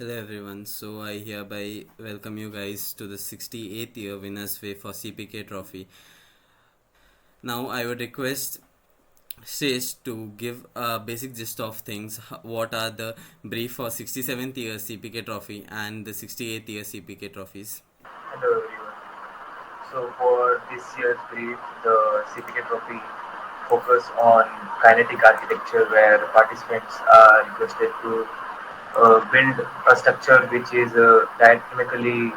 Hello everyone, so I hereby welcome you guys to the 68th year winners way for CPK Trophy. Now I would request Shesh to give a basic gist of things. What are the brief for 67th year CPK Trophy and the 68th year CPK Trophies? Hello everyone. So for this year's brief, the CPK Trophy focus on kinetic architecture where participants are requested to build a structure which is dynamically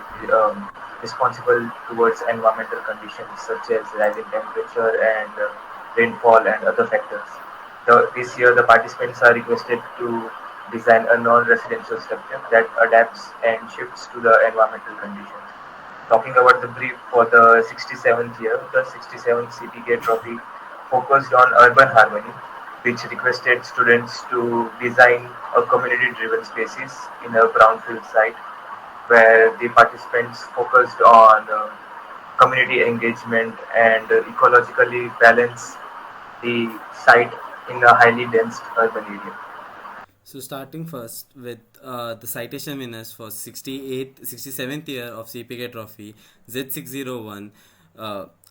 responsible towards environmental conditions such as rising temperature and rainfall and other factors. This year, the participants are requested to design a non-residential structure that adapts and shifts to the environmental conditions. Talking about the brief for the 67th year, the 67th CPK Trophy focused on urban harmony, which requested students to design a community-driven spaces in a brownfield site where the participants focused on community engagement and ecologically balance the site in a highly dense urban area. So starting first with the citation winners for 67th year of CPK Trophy Z601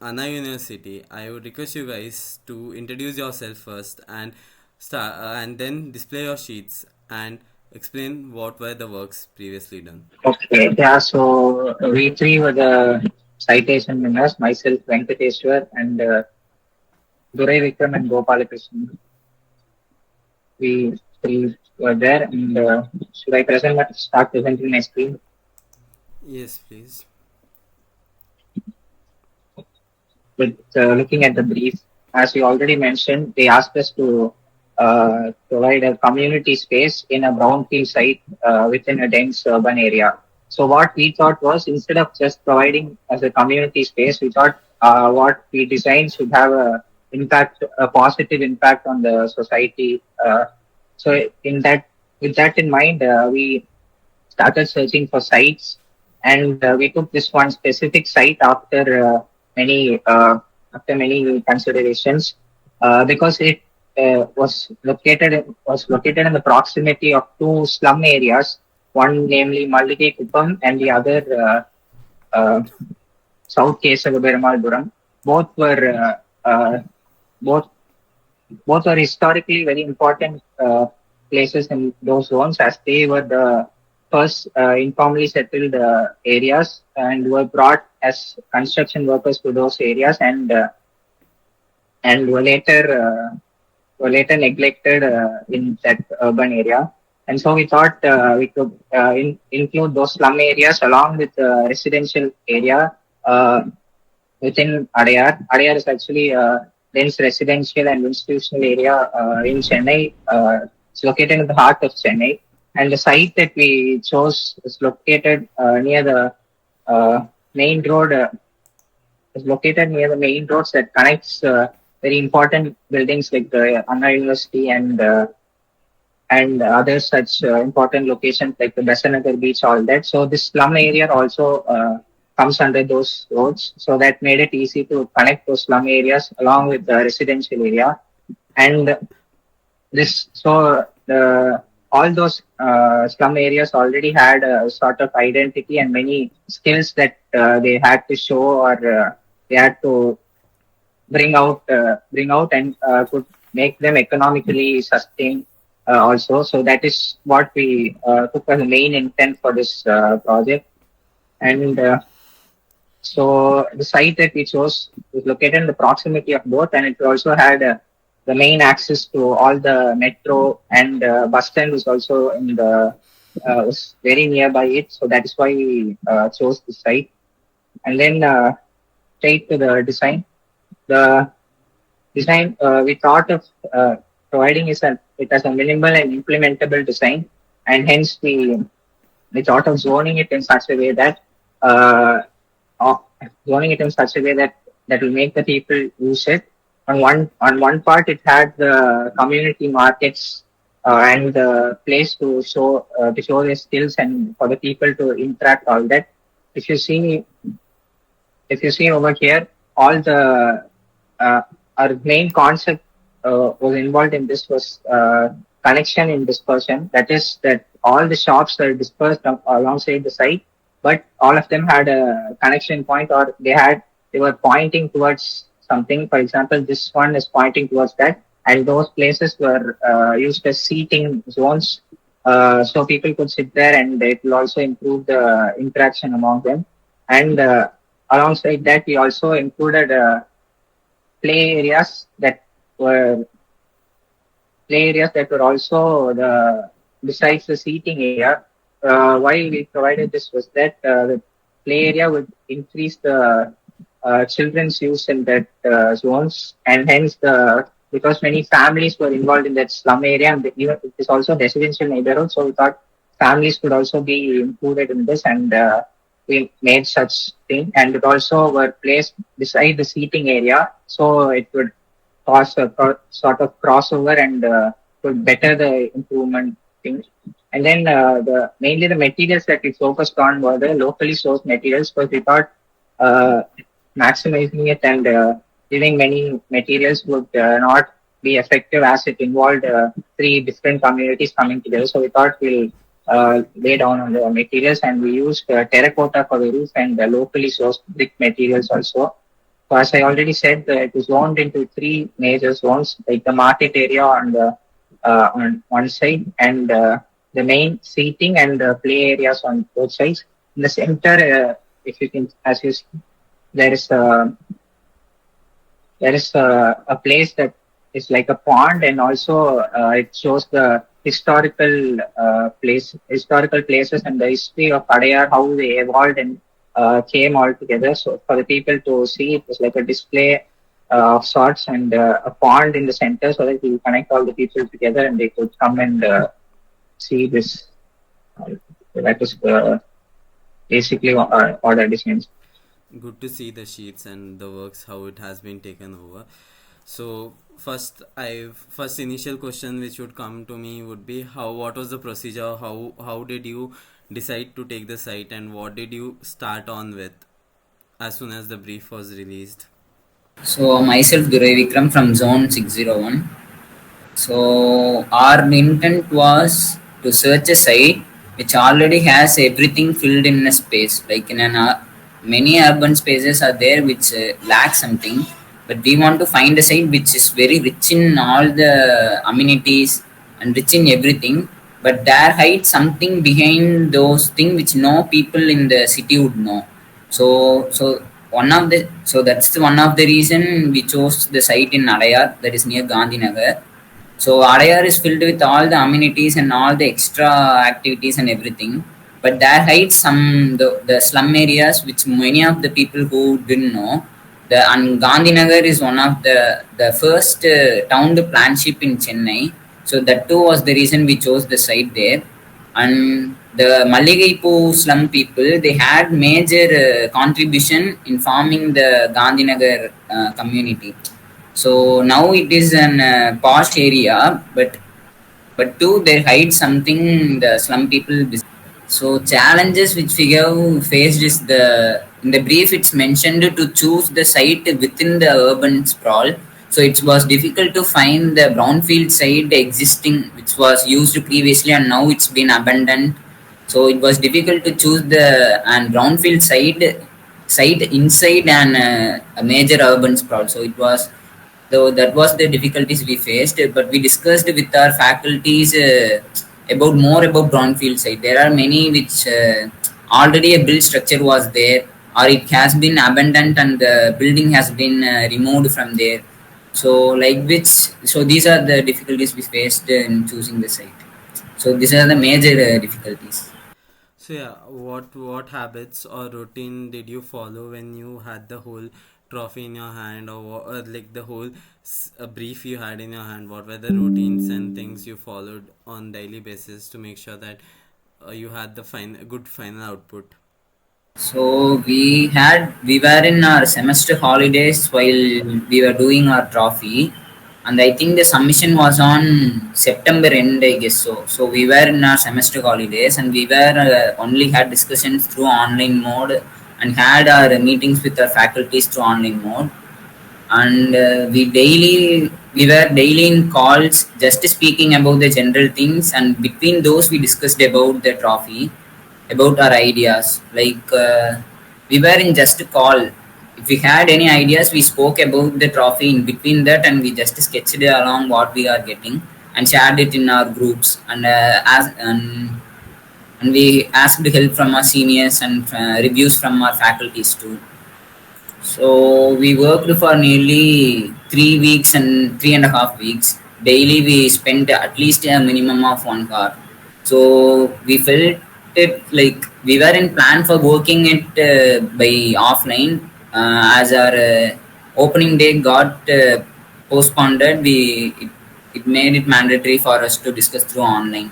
Anna University. I would request you guys to introduce yourself first and start and then display your sheets and explain what were the works previously done. Okay, yeah, so we three were the citation winners, myself, Venkateshwar, and Durai Vikram and Gopalakrishnan. We three were there, and should I start presenting my screen? Yes, please. With looking at the brief, as we already mentioned, they asked us to provide a community space in a brownfield site within a dense urban area. So what we thought was, instead of just providing as a community space, we thought what we designed should have a positive impact on the society. So in that, with that in mind, we started searching for sites, and we took this one specific site many after many considerations, because it was located in the proximity of two slum areas, one namely Mallige Kuppam and the other South Kesavaperumal. Both were both both are historically very important places in those zones, as they were the first informally settled areas and were brought as construction workers to those areas, and were later neglected in that urban area. And so we thought we could include those slum areas along with the residential area within Adyar. Adyar is actually a dense residential and institutional area in Chennai. It's located in the heart of Chennai. And the site that we chose is located near the main road. Is located near the main roads that connects very important buildings like the Anna University and other such important locations like the Besanagar Beach, all that. So this slum area also comes under those roads. So that made it easy to connect those slum areas along with the residential area. And all those slum areas already had a sort of identity and many skills that they had to show, or they had to bring out and could make them economically sustained also. So that is what we took as the main intent for this project. And so the site that we chose was located in the proximity of both, and it also had the main access to all the metro, and bus stand was also was very nearby it. So that is why we chose the site. And then straight to the design. The design we thought of providing it as a minimal and implementable design, and hence we thought of zoning it in such a way that uh, of zoning it in such a way that will make the people use it. On one part, it had the community markets and the place to show their skills and for the people to interact, all that. If you see if you see over here, all the our main concept was involved in this was connection in dispersion. That is that all the shops were dispersed alongside the site, but all of them had a connection point, or they were pointing towards something. For example, this one is pointing towards that, and those places were used as seating zones, so people could sit there, and it will also improve the interaction among them. And alongside that, we also included play areas that were also besides the seating area. Why we provided this was that the play area would increase the children's use in that zones, and hence because many families were involved in that slum area, and it is also residential neighborhood, so we thought families could also be included in this, and we made such thing, and it also were placed beside the seating area, so it would cause a sort of crossover, and could better the improvement things. And then mainly the materials that we focused on were the locally sourced materials, because we thought uh, maximizing it and giving many materials would not be effective, as it involved three different communities coming together. So we thought we'll lay down on the materials, and we used terracotta for the roof, and locally sourced brick materials also. So as I already said, it is zoned into three major zones, like the market area on one side, and the main seating and play areas on both sides. In the center, if you can, as you see, there is a a place that is like a pond, and also it shows the historical places and the history of Adayar, how they evolved and came all together. So for the people to see, it was like a display of sorts, and a pond in the center, so that we connect all the people together and they could come and see this. That is basically what I designed. Good to see the sheets and the works how it has been taken over. So first initial question which would come to me would be what was the procedure, how did you decide to take the site, and what did you start on with as soon as the brief was released? So myself Durai Vikram from Zone 601. So our intent was to search a site which already has everything filled in a space. Like in many urban spaces are there which lack something, but we want to find a site which is very rich in all the amenities and rich in everything, but there hides something behind those things which no people in the city would know. So that's one of the reason we chose the site in Adayar, that is near Gandhinagar. So Adayar is filled with all the amenities and all the extra activities and everything. But there hides the slum areas which many of the people who didn't know. And Gandhinagar is one of the first town to planship in Chennai. So that too was the reason we chose the site there. And the Malligaipu slum people, they had major contribution in forming the Gandhinagar community. So now it is an posh area, but too they hide something the slum people. So challenges which we have faced is in the brief it's mentioned to choose the site within the urban sprawl. So it was difficult to find the brownfield site existing which was used previously and now it's been abandoned. So it was difficult to choose the brownfield site inside a major urban sprawl. So it was, so that was the difficulties we faced, but we discussed with our faculties about brownfield site. There are many which already a built structure was there, or it has been abandoned and the building has been removed from there. So these are the difficulties we faced in choosing the site. So these are the major difficulties. So yeah, what habits or routine did you follow when you had the whole trophy in your hand, or like the whole brief you had in your hand? What were the routines and things you followed on daily basis to make sure that you had the good final output? So we were in our semester holidays while we were doing our trophy, and I think the submission was on September end, I guess so. So we were in our semester holidays, and we were only had discussions through online mode, and had our meetings with our faculties through online mode, and we daily we were daily in calls just speaking about the general things, and between those we discussed about the trophy, about our ideas. Like we were in just a call. If we had any ideas, we spoke about the trophy in between that, and we just sketched along what we are getting and shared it in our groups, and we asked help from our seniors and reviews from our faculties too. So we worked for nearly 3 weeks and 3.5 weeks. Daily we spent at least a minimum of 1 hour. So we felt it like we were in plan for working it by offline. As our opening day got postponed, it made it mandatory for us to discuss through online.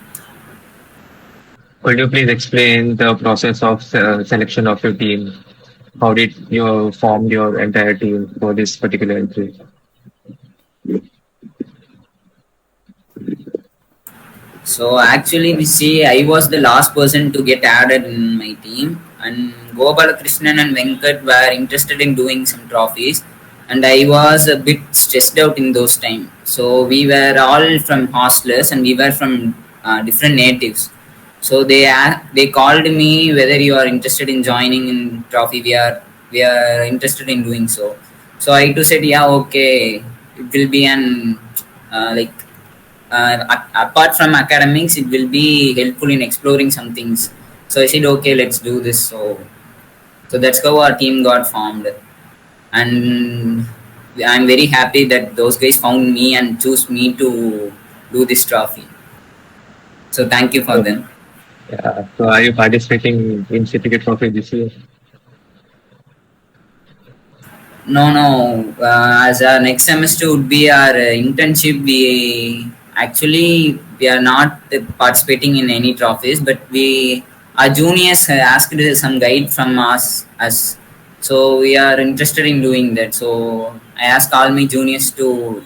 Could you please explain the process of selection of your team? How did you form your entire team for this particular entry? So actually, we see I was the last person to get added in my team, and Gopalakrishnan and Venkat were interested in doing some trophies, and I was a bit stressed out in those times. So we were all from hostlers, and we were from different natives. So they called me whether you are interested in joining in trophy. We are interested in doing so. So I too said yeah, okay. It will be an like apart from academics, it will be helpful in exploring some things. So I said okay, let's do this. So that's how our team got formed, and I'm very happy that those guys found me and chose me to do this trophy. So thank you for So, them. yeah. So are you participating in CPK Trophy this year? No. As our next semester would be our internship, we are not participating in any trophies, but we our juniors asked some guide from us. So we are interested in doing that. So I asked all my juniors to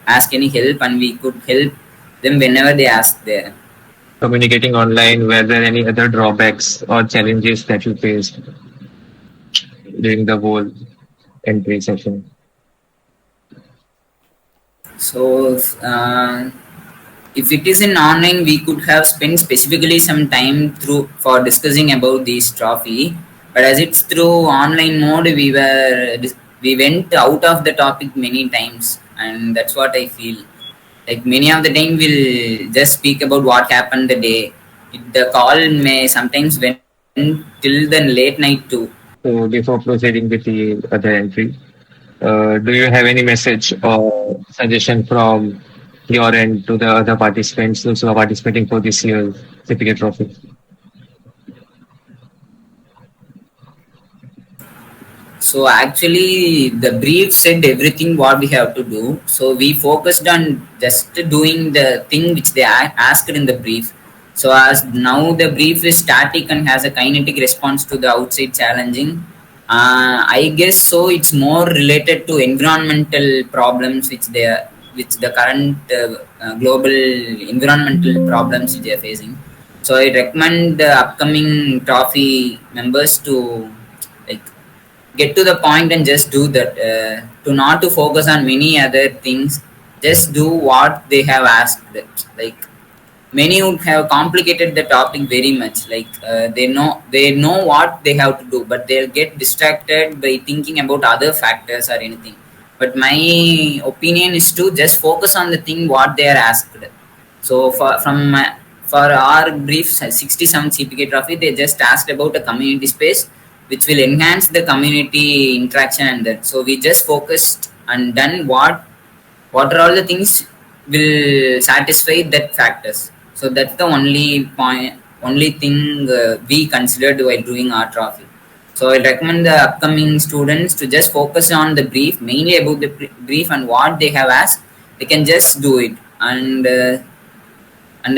ask any help, and we could help them whenever they ask there. Communicating online, were there any other drawbacks or challenges that you faced during the whole entry session? So if it is in online, we could have spent specifically some time through for discussing about this trophy. But as it's through online mode, we went out of the topic many times, and that's what I feel. Like many of the time, we'll just speak about what happened the day. The call may sometimes went till the late night too. So before proceeding with the other entry, do you have any message or suggestion from your end to the other participants who are participating for this year's CPK Trophy? So actually, the brief said everything what we have to do. So we focused on just doing the thing which they asked in the brief. So as now the brief is static and has a kinetic response to the outside challenging. I guess so. It's more related to environmental problems which the current global environmental problems which they are facing. So I recommend the upcoming trophy members to like get to the point and just do that, to not to focus on many other things, just do what they have asked. Like many would have complicated the topic very much, like they know what they have to do, but they'll get distracted by thinking about other factors or anything. But my opinion is to just focus on the thing what they are asked. So for our brief 67 CPK trophy, they just asked about a community space which will enhance the community interaction and that. So we just focused and done what are all the things will satisfy that factors. So that's the only thing we considered while doing our trophy. So I recommend the upcoming students to just focus on the brief, mainly about the brief and what they have asked. They can just do it, and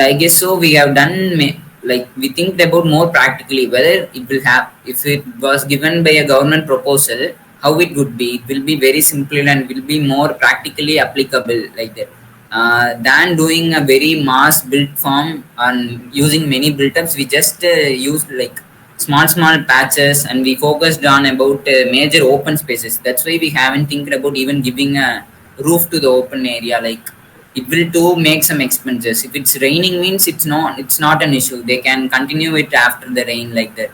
I guess so we have done like we think about more practically whether it will have, if it was given by a government proposal, how it would be. It will be very simple and will be more practically applicable like that, than doing a very mass built form and using many build-ups. We just used like small patches, and we focused on about major open spaces. That's why we haven't think about even giving a roof to the open area. Like it will too make some expenses. If it's raining means it's not an issue. They can continue it after the rain like that.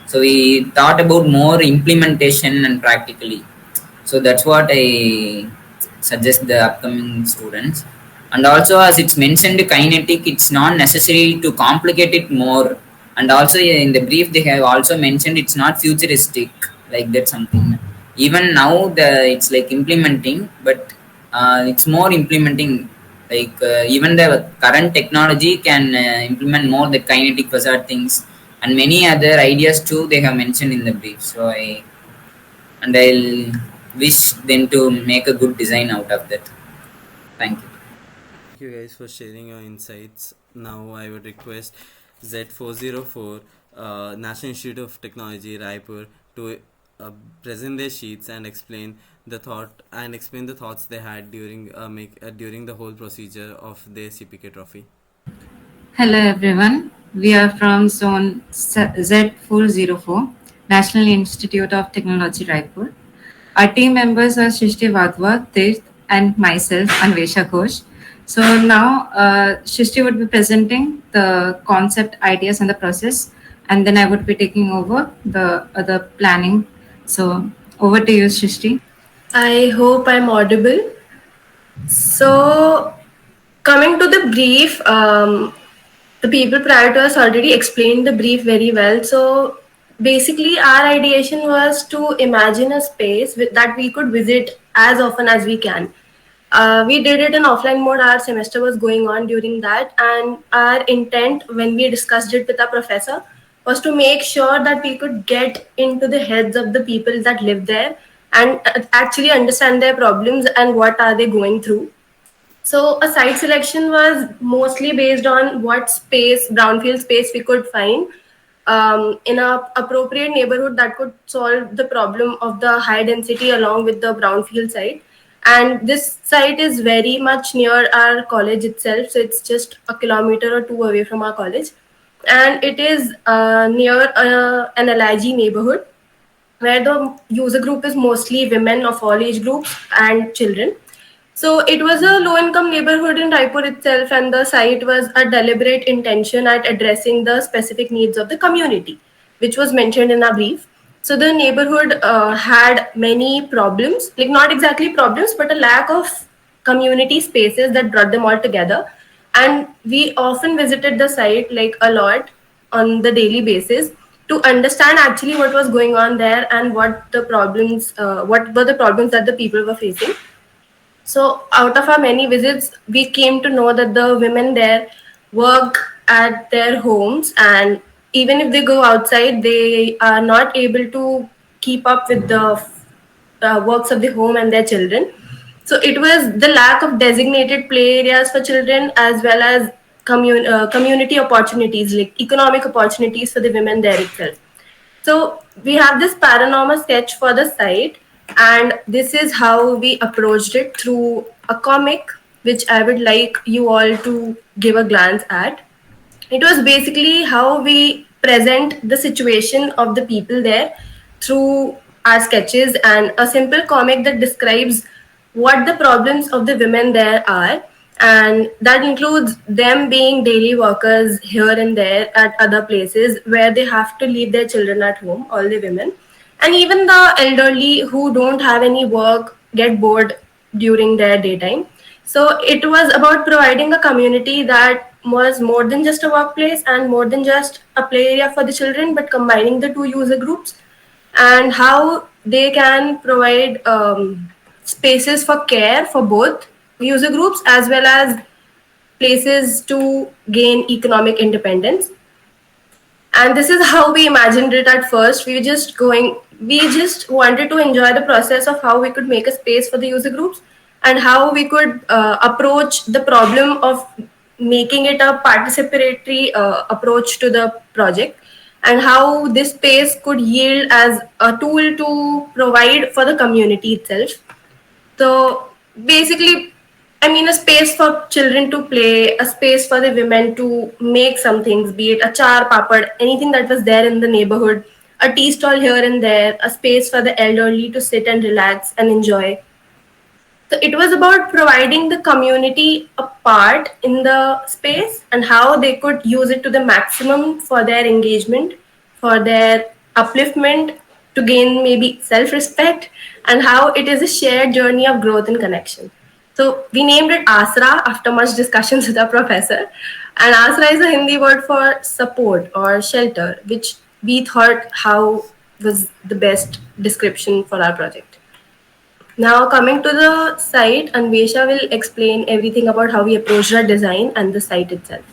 So we thought about more implementation and practically. So that's what I suggest the upcoming students. And also, as it's mentioned, kinetic, it's not necessary to complicate it more. And also, in the brief, they have also mentioned it's not futuristic like that something. Even now, it's like implementing, but it's more implementing. Like even the current technology can implement more the kinetic facade things and many other ideas too. They have mentioned in the brief. So I'll wish them to make a good design out of that. Thank you. Thank you guys for sharing your insights. Now I would request Z404, National Institute of Technology, Raipur, to present their sheets and explain the thoughts they had during the whole procedure of their CPK trophy. Hello everyone, we are from Zone Z404, National Institute of Technology, Raipur. Our team members are Shrishti Vadwa, Tirth, and myself, Anvesha Ghosh. So now Shrishti would be presenting the concept, ideas, and the process, and then I would be taking over the other planning. So over to you, Shrishti. I hope I'm audible. So, coming to the brief, the people prior to us already explained the brief very well. So, basically, our ideation was to imagine a space that we could visit as often as we can. We did it in offline mode. Our semester was going on during that, and our intent when we discussed it with our professor was to make sure that we could get into the heads of the people that live there and actually understand their problems and what are they going through. So a site selection was mostly based on what space, brownfield space we could find in a appropriate neighborhood that could solve the problem of the high density along with the brownfield site. And this site is very much near our college itself, so it's just a kilometer or two away from our college, and it is near an LIG neighborhood where the user group is mostly women of all age groups and children. So it was a low income neighborhood in Raipur itself, and the site was a deliberate intention at addressing the specific needs of the community, which was mentioned in our brief. So the neighborhood had many problems, like not exactly problems, but a lack of community spaces that brought them all together. And we often visited the site like a lot on the daily basis to understand actually what was going on there and what were the problems that the people were facing. So out of our many visits, we came to know that the women there work at their homes, and even if they go outside, they are not able to keep up with the works of the home and their children. So it was the lack of designated play areas for children as well as community opportunities, like economic opportunities for the women there itself. So we have this panorama sketch for the site, and this is how we approached it through a comic, which I would like you all to give a glance at. It was basically how we present the situation of the people there through our sketches and a simple comic that describes what the problems of the women there are, and that includes them being daily workers here and there at other places where they have to leave their children at home, all the women, and even the elderly who don't have any work get bored during their daytime. So it was about providing a community that was more than just a workplace and more than just a play area for the children, but combining the two user groups and how they can provide spaces for care for both user groups as well as places to gain economic independence. And this is how we imagined it at first. We just wanted to enjoy the process of how we could make a space for the user groups and how we could approach the problem of making it a participatory approach to the project, and how this space could yield as a tool to provide for the community itself. So basically, I mean, a space for children to play, a space for the women to make some things, be it a char, papad, anything that was there in the neighborhood, a tea stall here and there, a space for the elderly to sit and relax and enjoy. So it was about providing the community a part in the space and how they could use it to the maximum for their engagement, for their upliftment, to gain maybe self-respect, and how it is a shared journey of growth and connection. So we named it Asra after much discussions with our professor. And Asra is a Hindi word for support or shelter, which we thought how was the best description for our project. Now coming to the site, Anvesha will explain everything about how we approached our design and the site itself.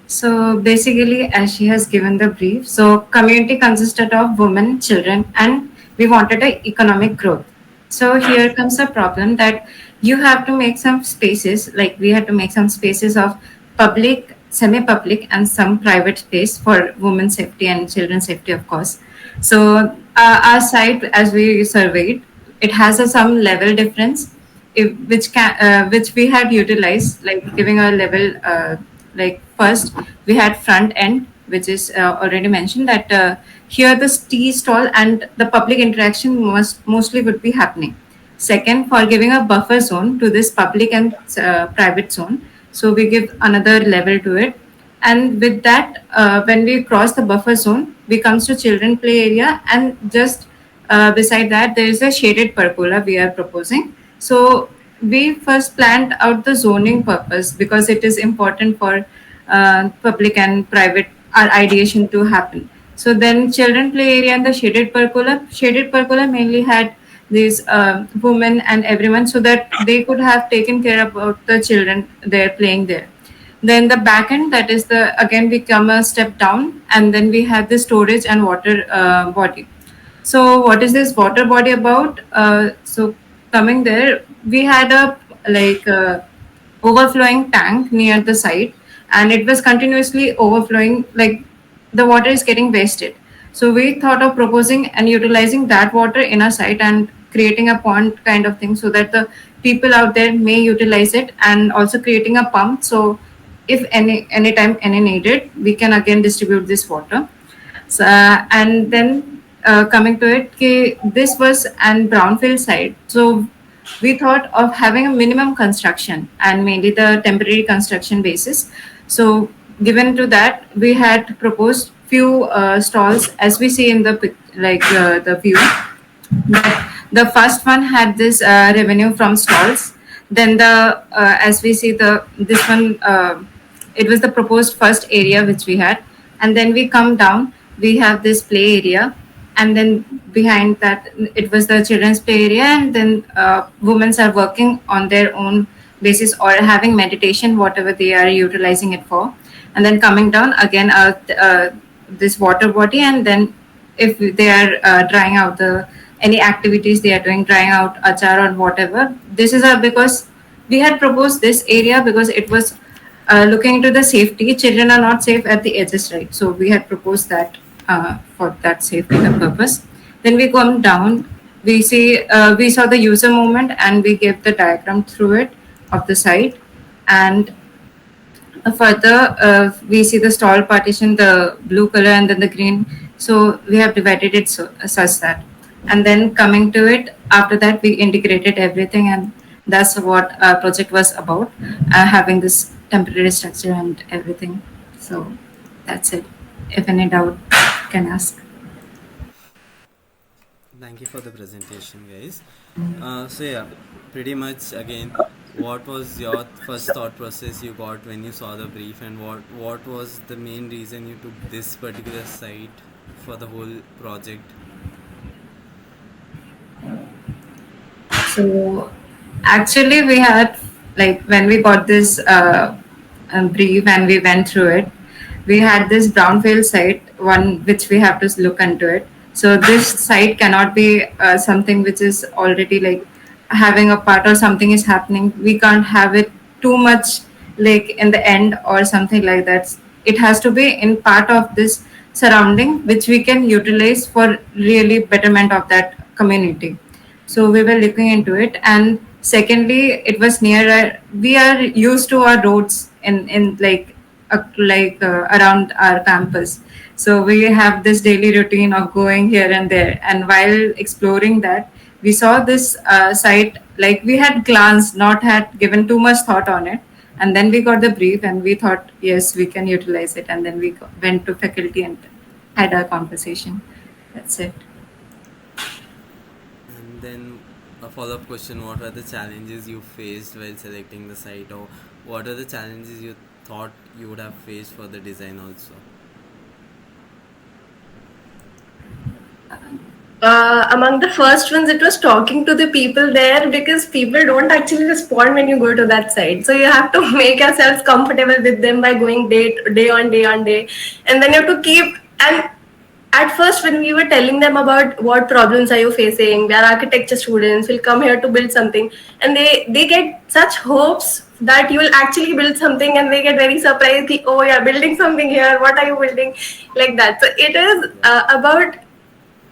So basically, as she has given the brief, so community consisted of women, children, and we wanted a economic growth. So here comes the problem that you have to make some spaces, like we had to make some spaces of public, semi-public, and some private space for women's safety and children's safety, of course. So our site, as we surveyed, it has a some level difference, which we had utilized, like giving a level. Like first, we had front end, which is already mentioned that here the tea stall and the public interaction mostly would be happening. Second, for giving a buffer zone to this public and private zone, so we give another level to it. And with that, when we cross the buffer zone, we comes to children play area, and just beside that, there is a shaded pergola we are proposing. So we first planned out the zoning purpose because it is important for public and private ideation to happen. So then children play area and the shaded pergola mainly had these women and everyone, so that they could have taken care about the children they're playing there. Then the back end, that is the, again we come a step down, and then we have the storage and water body. So what is this water body about? So coming there, we had a like overflowing tank near the site, and it was continuously overflowing, like the water is getting wasted. So we thought of proposing and utilizing that water in our site and creating a pond kind of thing, so that the people out there may utilize it, and also creating a pump. So if anytime any needed, we can again distribute this water. So, and then coming to it, this was an brownfield site. So we thought of having a minimum construction and mainly the temporary construction basis. So given to that, we had proposed few stalls, as we see in the the view. The first one had this revenue from stalls. Then the as we see the this one, it was the proposed first area which we had, and then we come down. We have this play area, and then behind that it was the children's play area, and then women are working on their own basis or having meditation, whatever they are utilizing it for. And then coming down again, this water body, and then if they are drying out the any activities they are doing, drying out achar or whatever, this is because we had proposed this area because it was looking into the safety. Children are not safe at the edges, right? So we had proposed that for that safety purpose. Then we come down, we see we saw the user movement, and we gave the diagram through it of the site. And further, we see the stall partition, the blue color and then the green. So we have divided it such that. And then coming to it, after that we integrated everything, and that's what our project was about, having this temporary structure and everything. So that's it. If any doubt, can ask. Thank you for the presentation, guys. So yeah, pretty much again, what was your first thought process you got when you saw the brief, and what was the main reason you took this particular site for the whole project? So actually we had, like when we got this brief and we went through it, we had this brownfield site, one which we have to look into it. So this site cannot be something which is already like having a part or something is happening. We can't have it too much like in the end or something like that. It has to be in part of this surrounding which we can utilize for really betterment of that community. So we were looking into it, and secondly, it was near. We are used to our roads in like around our campus. So we have this daily routine of going here and there. And while exploring that, we saw this site, like we had glanced, not had given too much thought on it, and then we got the brief and we thought, yes, we can utilize it, and then we went to faculty and had our conversation. That's it. And then a follow-up question: what were the challenges you faced while selecting the site, or what are the challenges you thought you would have faced for the design also? Among the first ones, it was talking to the people there, because people don't actually respond when you go to that site. So you have to make yourself comfortable with them by going day on day, and then you have to keep. And at first, when we were telling them about what problems are you facing, we are architecture students, we'll come here to build something, and they get such hopes that you will actually build something, and they get very surprised. Oh, you're building something here. What are you building? Like that. So it is about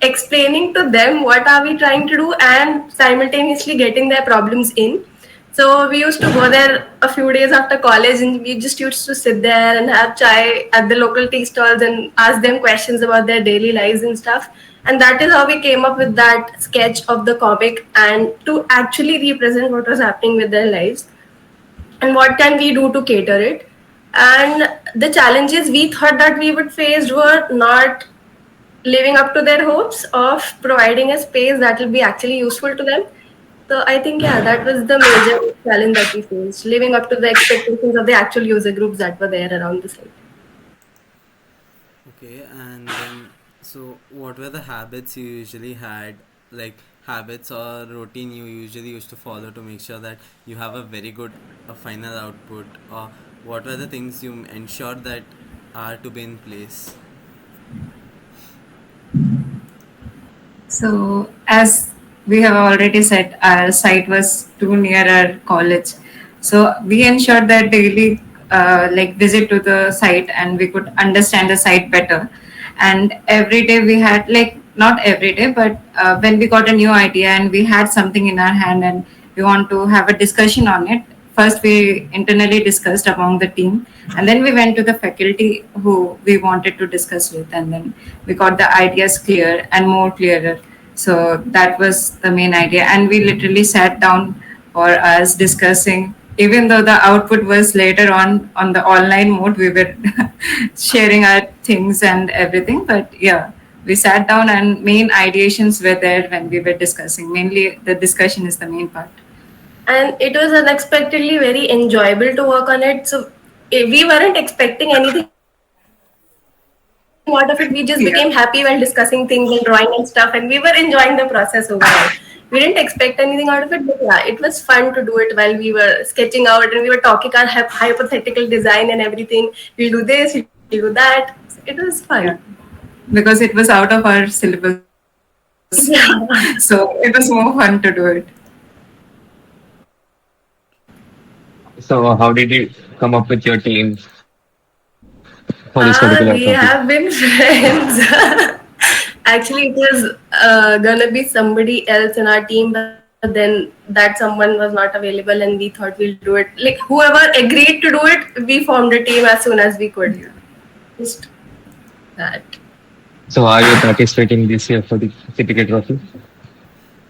explaining to them what are we trying to do and simultaneously getting their problems in. So we used to go there a few days after college, and we just used to sit there and have chai at the local tea stalls and ask them questions about their daily lives and stuff. And that is how we came up with that sketch of the comic, and to actually represent what was happening with their lives and what can we do to cater it. And the challenges we thought that we would face were not living up to their hopes of providing a space that will be actually useful to them. So I think, yeah, that was the major challenge that we faced, living up to the expectations of the actual user groups that were there around the site. Okay, and then so what were the habits you usually had, like habits or routine you usually used to follow to make sure that you have a very good final output, or what were the things you ensured that are to be in place? So, as we have already said, our site was too near our college. So, we ensured that daily like visit to the site and we could understand the site better. And every day we had, like, not every day, but when we got a new idea and we had something in our hand and we want to have a discussion on it, first we internally discussed among the team, and then we went to the faculty who we wanted to discuss with, and then we got the ideas clear and more clearer. So that was the main idea, and we literally sat down for us discussing. Even though the output was later on the online mode, we were sharing our things and everything. But yeah, we sat down and main ideations were there when we were discussing. Mainly, the discussion is the main part. And it was unexpectedly very enjoyable to work on it. So we weren't expecting anything out of it. We just became happy while discussing things and drawing and stuff, and we were enjoying the process overall. We didn't expect anything out of it, but yeah, it was fun to do it while we were sketching out and we were talking our hypothetical design and everything. We'll do this, we'll do that. So it was fun. Yeah, because it was out of our syllabus, Yeah. so it was more fun to do it. So how did you come up with your team for this particular We topic? have been friends. Actually, it was gonna be somebody else in our team, but then that someone was not available, and we thought we'll do it. Like, whoever agreed to do it, we formed a team as soon as we could. Yeah. Just that. So are you participating this year for the CPK trophy?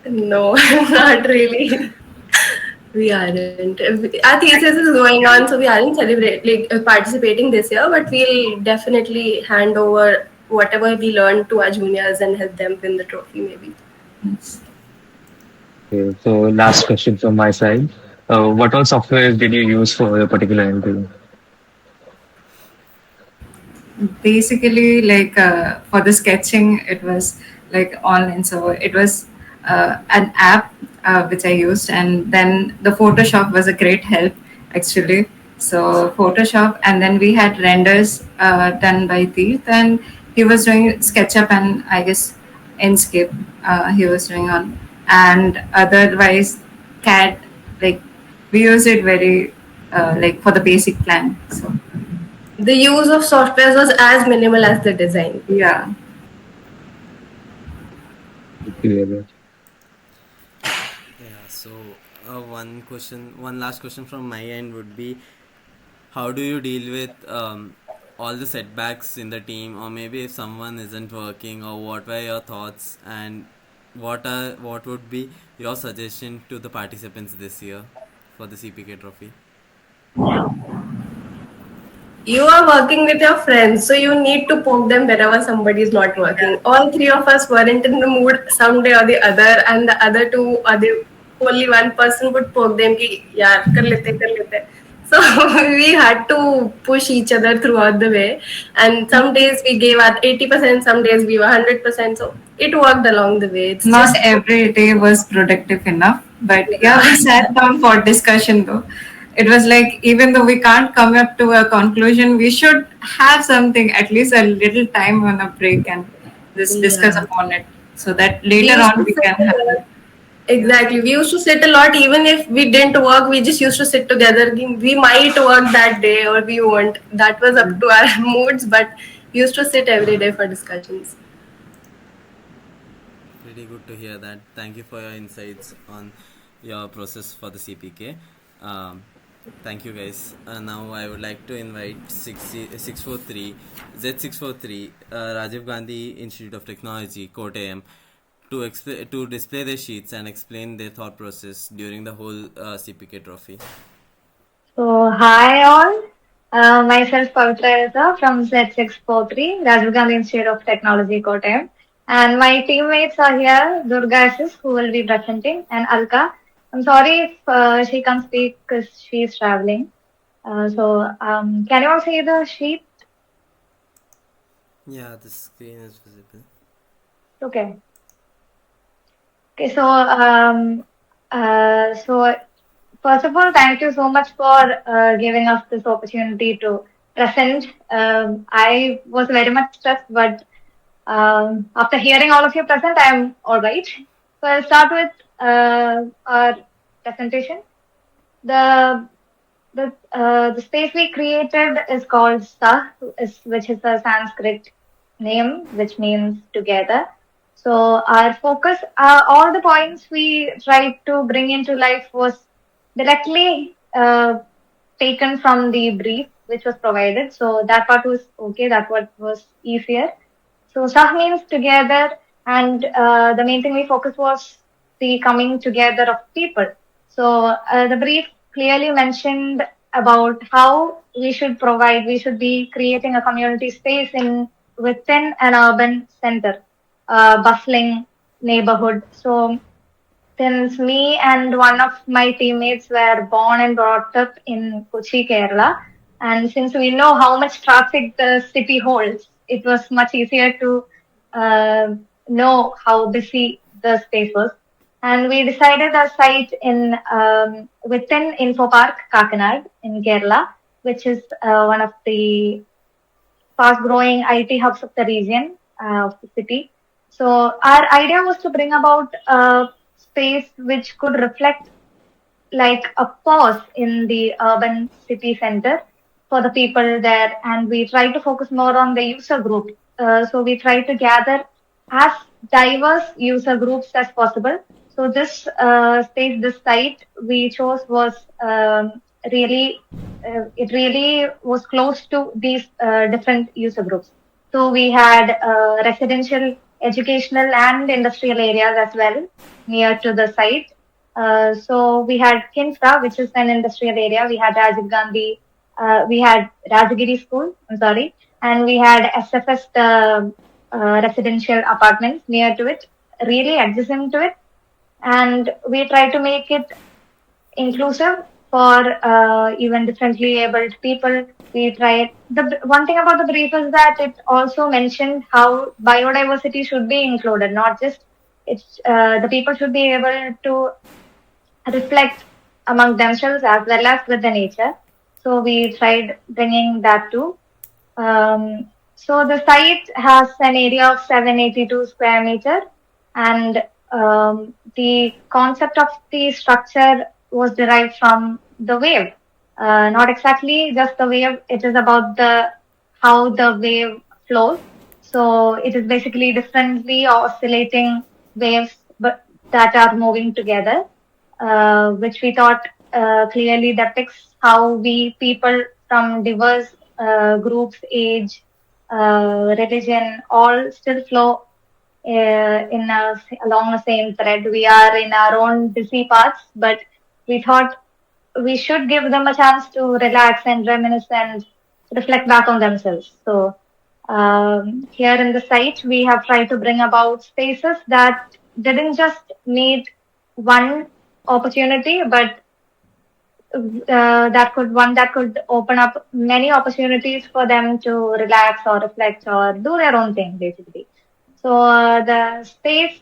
No, not really. We aren't. Our thesis is going on, so we aren't participating this year. But we'll definitely hand over whatever we learned to our juniors and help them win the trophy, maybe. Yes. Okay, so last question from my side. What all software did you use for your particular entry? Basically, like for the sketching, it was like online. So it was an app which I used, and then the Photoshop was a great help actually. So Photoshop, and then we had renders done by Teeth, and he was doing SketchUp and I guess Inkscape he was doing on, and otherwise CAD, like we use it very like for the basic plan. So The use of software was as minimal as the design. yeah. Yeah. Yeah, so one last question from my end would be: how do you deal with all the setbacks in the team, or maybe if someone isn't working, or what were your thoughts, and what would be your suggestion to the participants this year for the CPK trophy? You are working with your friends, so you need to poke them whenever somebody is not working. All three of us weren't in the mood someday or the other, and the other two or the only one person would poke them ki yaar kar lete kar lete. So we had to push each other throughout the way, and some days we gave at 80%, some days we were 100%. So it worked along the way. It's Not just every day was productive enough, but yeah, yeah. we sat down for discussion though. It was like, even though we can't come up to a conclusion, we should have something, at least a little time on a break, and just discuss Yeah. upon it so that We later used on to we sit can a have lot. it. Yeah. Exactly. We used to sit a lot, even if we didn't work, we just used to sit together. We might work that day or we won't. That was up to our moods, but we used to sit every day for discussions. Pretty good to hear that. Thank you for your insights on your process for the CPK. Thank you guys. Now I would like to invite 643 Z643 Rajiv Gandhi Institute of Technology, Kottayam, to display their sheets and explain their thought process during the whole CPK trophy. So, hi all. Myself Pavitra from Z643, Rajiv Gandhi Institute of Technology, Kottayam. And my teammates are here, Durga Ashish, who will be presenting, and Alka. I'm sorry if she can't speak because she's traveling. Can you all see the sheet? Yeah, the screen is visible. Okay. Okay, so first of all, thank you so much for giving us this opportunity to present. I was very much stressed, but after hearing all of you present, I'm all right. So I'll start with our presentation. The the space we created is called Sah, which is a Sanskrit name, which means together. So our focus, all the points we tried to bring into life was directly taken from the brief which was provided. So that part was okay. That part was easier. So Sah means together, and the main thing we focused was the coming together of people. So the brief clearly mentioned about how we should be creating a community space within an urban center, bustling neighborhood. So since me and one of my teammates were born and brought up in Kochi, Kerala, and since we know how much traffic the city holds, it was much easier to know how busy the space was. And we decided a site within Info Park, Kakinad in Kerala, which is one of the fast-growing IT hubs of the region of the city. So our idea was to bring about a space which could reflect like a pause in the urban city center for the people there, and we try to focus more on the user group. So we try to gather as diverse user groups as possible. So this space, this site we chose was really, it really was close to these different user groups. So we had residential, educational, and industrial areas as well near to the site. So we had Kinsra, which is an industrial area. We had Rajiv Gandhi. We had Rajagiri School. I'm sorry, and we had SFS residential apartments near to it, really adjacent to it, and we try to make it inclusive for even differently abled people. We tried the one thing about the brief is that it also mentioned how biodiversity should be included, not just it's the people should be able to reflect among themselves as well as with the nature. So we tried bringing that too. So the site has an area of 782 square meter, and the concept of the structure was derived from the wave. Not exactly just the wave; it is about the how the wave flows. So it is basically differently oscillating waves, but that are moving together, which we thought clearly depicts how we people from diverse groups, age, religion, all still flow along the same thread. We are in our own busy paths, but we thought we should give them a chance to relax and reminisce and reflect back on themselves. So here in the site, we have tried to bring about spaces that didn't just meet one opportunity, but that could open up many opportunities for them to relax or reflect or do their own thing, basically. So the space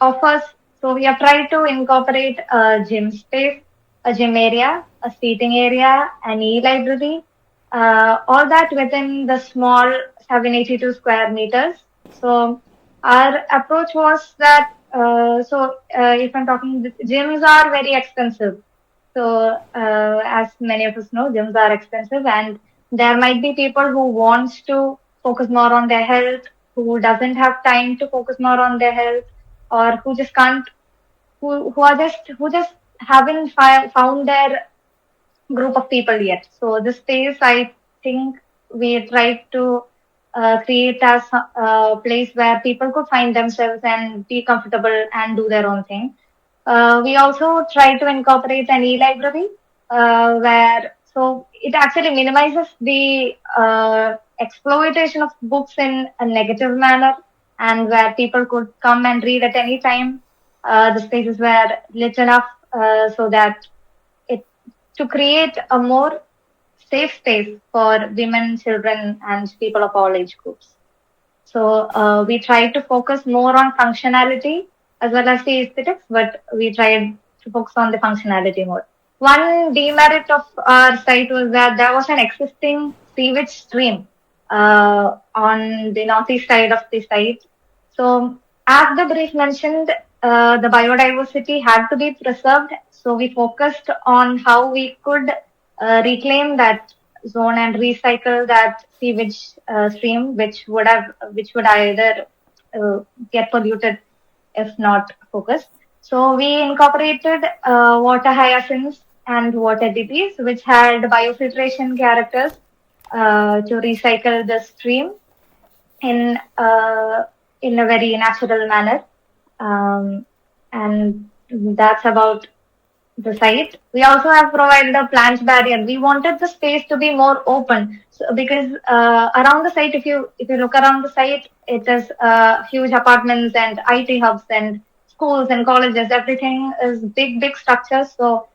offers. So we have tried to incorporate a gym space, a gym area, a seating area, an e-library, all that within the small 782 square meters. So our approach was that, if I'm talking, gyms are very expensive. So as many of us know, gyms are expensive, and there might be people who wants to focus more on their health, who doesn't have time to focus more on their health, or who just can't, who just haven't found their group of people yet. So the space, I think we tried to create as a place where people could find themselves and be comfortable and do their own thing. We also try to incorporate an e-library where, so it actually minimizes the exploitation of books in a negative manner, and where people could come and read at any time. The spaces were lit enough so that it to create a more safe space for women, children, and people of all age groups. So we tried to focus more on functionality as well as the aesthetics, but we tried to focus on the functionality more. One demerit of our site was that there was an existing sewage stream on the northeast side of the site. So as the brief mentioned, the biodiversity had to be preserved. So we focused on how we could reclaim that zone and recycle that sewage stream, which would either get polluted if not focused. So we incorporated water hyacinths and water lilies, which had biofiltration characters to recycle the stream in in a very natural manner. And that's about the site. We also have provided a plant barrier. We wanted the space to be more open, so, because around the site, if you look around the site, it is huge apartments and IT hubs and schools and colleges. Everything is big structures. So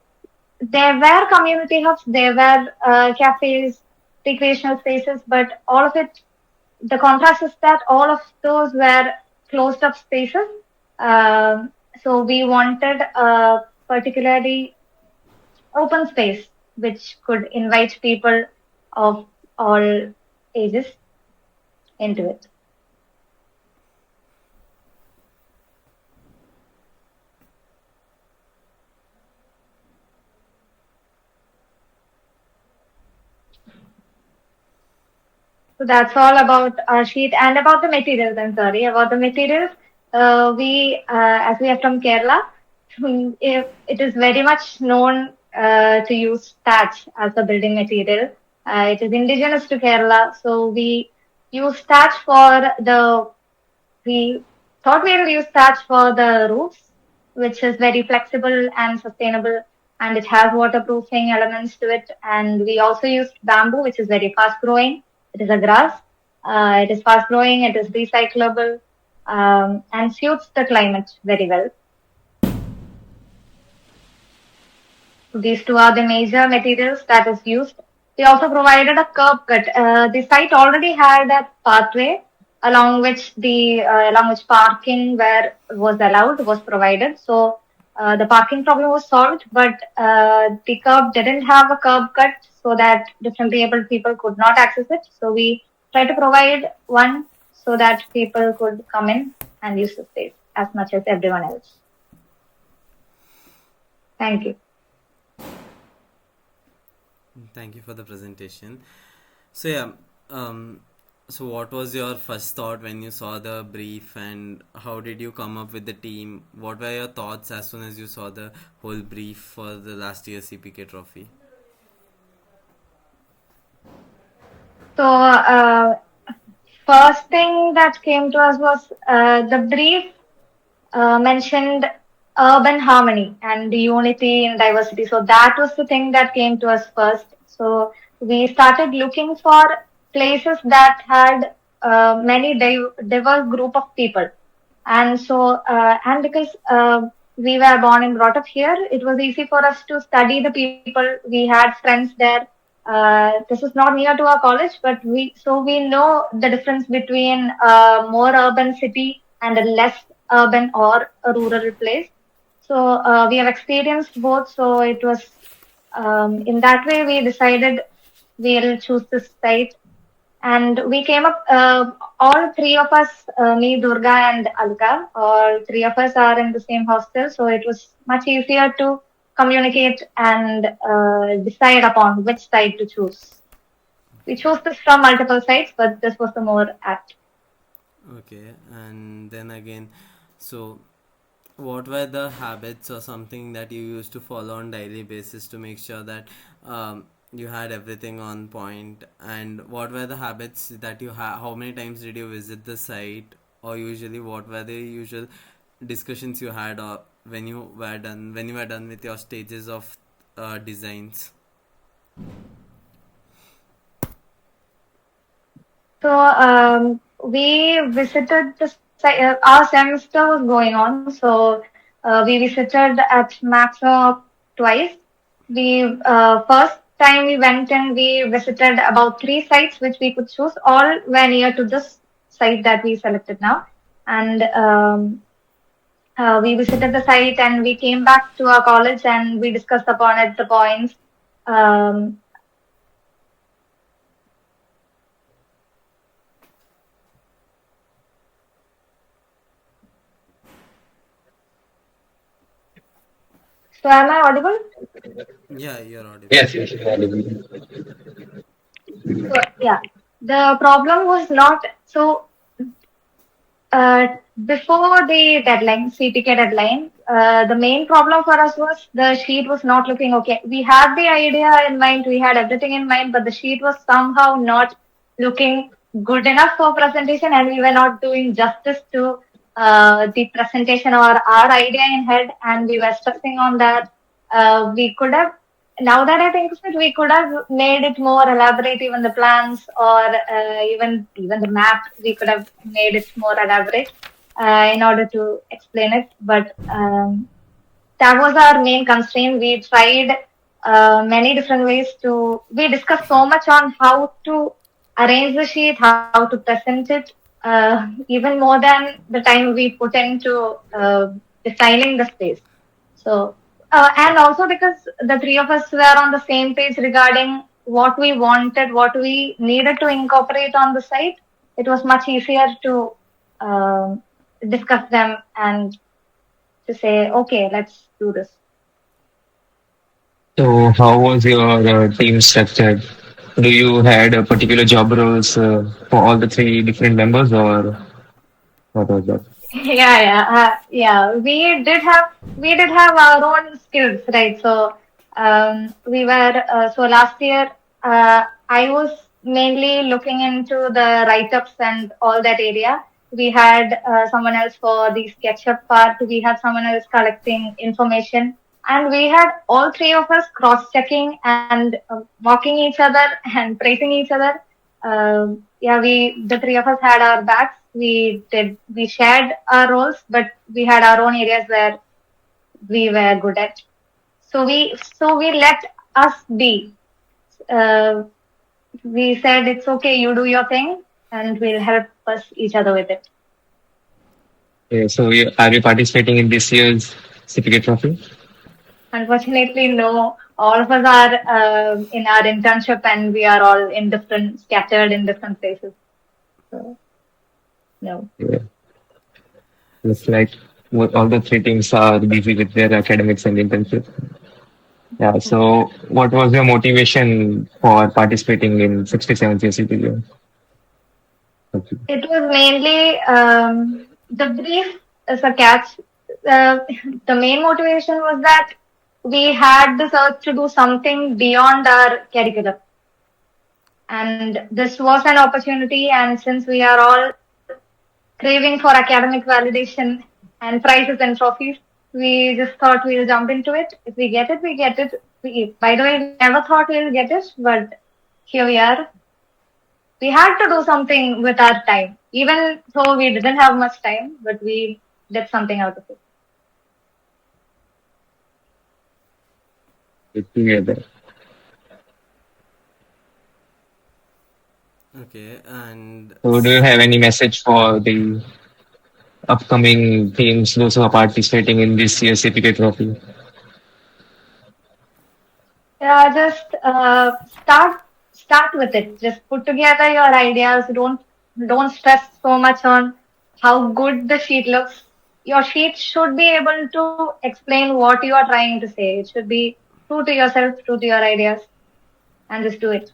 there were community hubs, there were cafes, recreational spaces, but all of it, the contrast is that all of those were closed up spaces. So we wanted a particularly open space which could invite people of all ages into it. So that's all about our sheet and about the materials. I'm sorry about the materials. As we are from Kerala, it is very much known to use thatch as a building material. It is indigenous to Kerala, so we use thatch for the. We thought we will use thatch for the roofs, which is very flexible and sustainable, and it has waterproofing elements to it. And we also used bamboo, which is very fast growing. It is a grass. It is fast growing. It is recyclable and suits the climate very well. These two are the major materials that is used. We also provided a curb cut. The site already had a pathway along which parking was allowed, was provided. So the parking problem was solved, but the curb didn't have a curb cut so that differently able people could not access it. So we tried to provide one so that people could come in and use the space as much as everyone else. Thank you. Thank you for the presentation. So yeah, so what was your first thought when you saw the brief, and how did you come up with the team? What were your thoughts as soon as you saw the whole brief for the last year's CPK trophy? So first thing that came to us was the brief mentioned urban harmony and unity in diversity. So that was the thing that came to us first. So we started looking for places that had many diverse group of people. And so, and because we were born and brought up here, it was easy for us to study the people. We had friends there. This is not near to our college, but we know the difference between a more urban city and a less urban or a rural place. So we have experienced both. So it was in that way we decided we'll choose this site, and we came up, all three of us, me, Durga, and Alka, all three of us are in the same hostel. So it was much easier to communicate and decide upon which site to choose. We chose this from multiple sites, but this was the more apt. Okay, and then again, so what were the habits or something that you used to follow on daily basis to make sure that you had everything on point? And what were the habits that you had? How many times did you visit the site? Or usually, what were the usual discussions you had, or when you were done with your stages of designs? So we visited the site. Our semester was going on, so we visited at maximum twice. We first time we went in, we visited about three sites which we could choose. All were near to this site that we selected now, and we visited the site and we came back to our college and we discussed upon it the points. Um, so am I audible? Yeah, you're audible. Yes, yes, audible. So yeah, the problem was not so. Uh, Before the deadline, CPK deadline, the main problem for us was the sheet was not looking okay. We had the idea in mind, we had everything in mind, but the sheet was somehow not looking good enough for presentation, and we were not doing justice to the presentation or our idea in head, and we were stressing on that. We could have, now that I think of it, we could have made it more elaborate, even the plans or even the map. We could have made it more elaborate in order to explain it. But that was our main constraint. We tried many different ways to. We discussed so much on how to arrange the sheet, how to present it, even more than the time we put into designing the space. So, and also because the three of us were on the same page regarding what we wanted, what we needed to incorporate on the site, it was much easier to discuss them and to say, okay, let's do this. So, how was your team structured? Do you had a particular job roles for all the three different members, or what was that? Yeah. We did have our own skills, right? So we were so last year I was mainly looking into the write-ups and all that area. We had someone else for the SketchUp part. We had someone else collecting information, and we had all three of us cross-checking and mocking each other and praising each other. Yeah, the three of us had our backs. We shared our roles, but we had our own areas where we were good at. So we let us be. Uh, we said it's okay, you do your thing, and we'll help us each other with it. So, are you participating in this year's CPK Trophy? Unfortunately, no. All of us are in our internship, and we are all in scattered in different places. So no. Yeah. It's like all the three teams are busy with their academics and internships. Yeah. So, what was your motivation for participating in 67th year CPK? It was mainly the brief as a catch. Uh, the main motivation was that we had this urge to do something beyond our curriculum. And this was an opportunity, and since we are all craving for academic validation and prizes and trophies, we just thought we'll jump into it. If we get it, we get it. By the way, we never thought we'll get it, but here we are. We had to do something with our time, even though we didn't have much time, but we did something out of it. Together. Okay, and So, do you have any message for the upcoming teams, those who are participating in this year's CPK Trophy? Yeah, just start with it. Just put together your ideas. Don't stress so much on how good the sheet looks. Your sheet should be able to explain what you are trying to say. It should be true to yourself, true to your ideas, and just do it.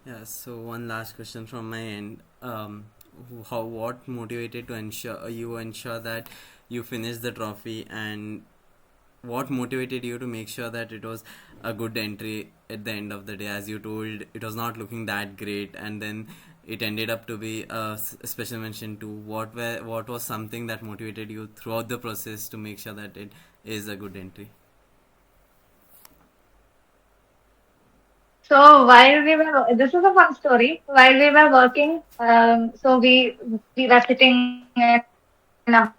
yeah, so one last question from my end. What motivated to ensure that you finish the trophy, and what motivated you to make sure that it was a good entry at the end of the day? As you told, it was not looking that great, and then it ended up to be a special mention too. What was something that motivated you throughout the process to make sure that it is a good entry? So while we were, this is a fun story. While we were working, so we were sitting in a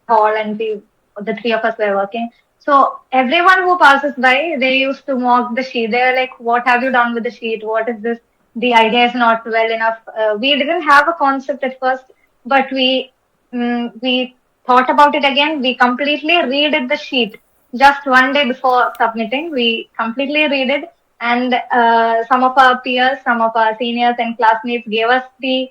hall, and the three of us were working. So everyone who passes by, they used to mock the sheet. They were like, "What have you done with the sheet? What is this? The idea is not well enough." We didn't have a concept at first, but we thought about it again. We completely redid the sheet just one day before submitting. We completely redid, and some of our peers, some of our seniors and classmates gave us the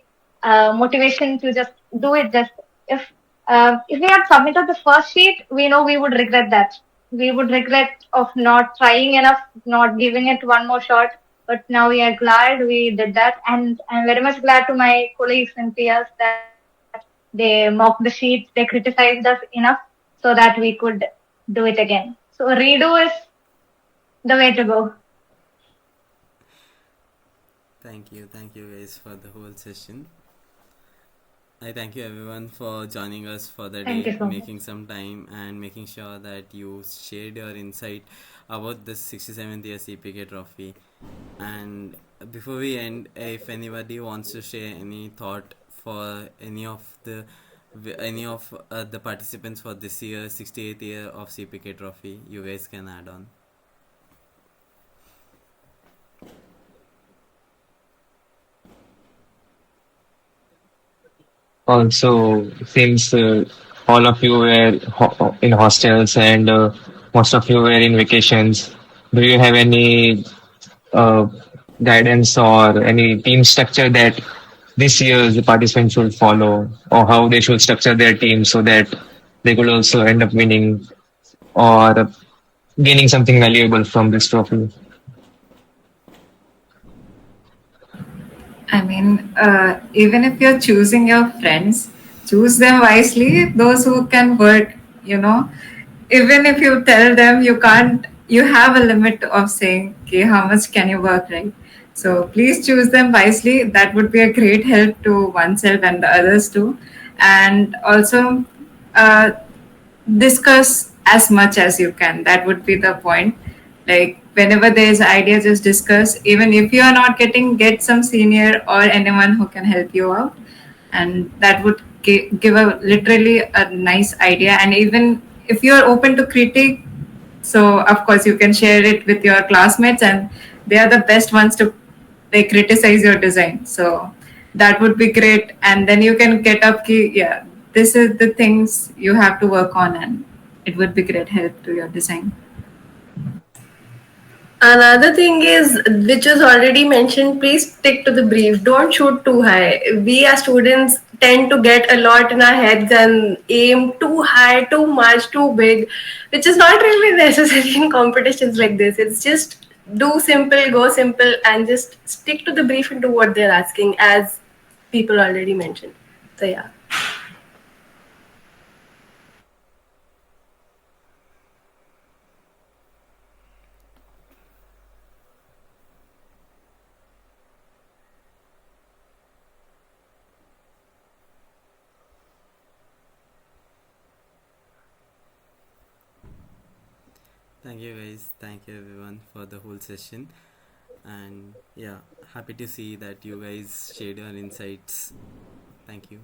motivation to just do it. Just if if we had submitted the first sheet, we know we would regret that. We would regret of not trying enough, not giving it one more shot. But now we are glad we did that, and I'm very much glad to my colleagues and peers that they mocked the sheets, they criticized us enough so that we could do it again. So redo is the way to go. Thank you guys for the whole session. I thank you everyone for joining us for the Thank you day, so much. making some time and making sure that you shared your insight about the 67th year CPK trophy. And before we end, if anybody wants to share any thought for any of the participants for this year 68th year of CPK trophy, you guys can add on. Also, since all of you were in hostels and most of you were in vacations, do you have any uh, guidance or any team structure that this year the participants should follow, or how they should structure their team so that they could also end up winning or gaining something valuable from this trophy? I mean, even if you're choosing your friends, choose them wisely, those who can work, you know. Even if you tell them you can't, you have a limit of saying, okay, how much can you work, right? So please choose them wisely. That would be a great help to oneself and the others too. And also, uh, discuss as much as you can. That would be the point. Like whenever there is idea, just discuss. Even if you are not getting, get some senior or anyone who can help you out, and that would give a literally a nice idea. And even if you are open to critique, so of course you can share it with your classmates, and they are the best ones to they criticize your design. So that would be great, and then you can get up key. Yeah, this is the things you have to work on, and it would be great help to your design. Another thing is, which was already mentioned, please stick to the brief. Don't shoot too high. We as students tend to get a lot in our heads and aim too high, too much, too big, which is not really necessary in competitions like this. It's just do simple, go simple, and just stick to the brief and do what they're asking, as people already mentioned. So, yeah. Thank you guys. Thank you everyone for the whole session. And yeah, happy to see that you guys shared your insights. Thank you.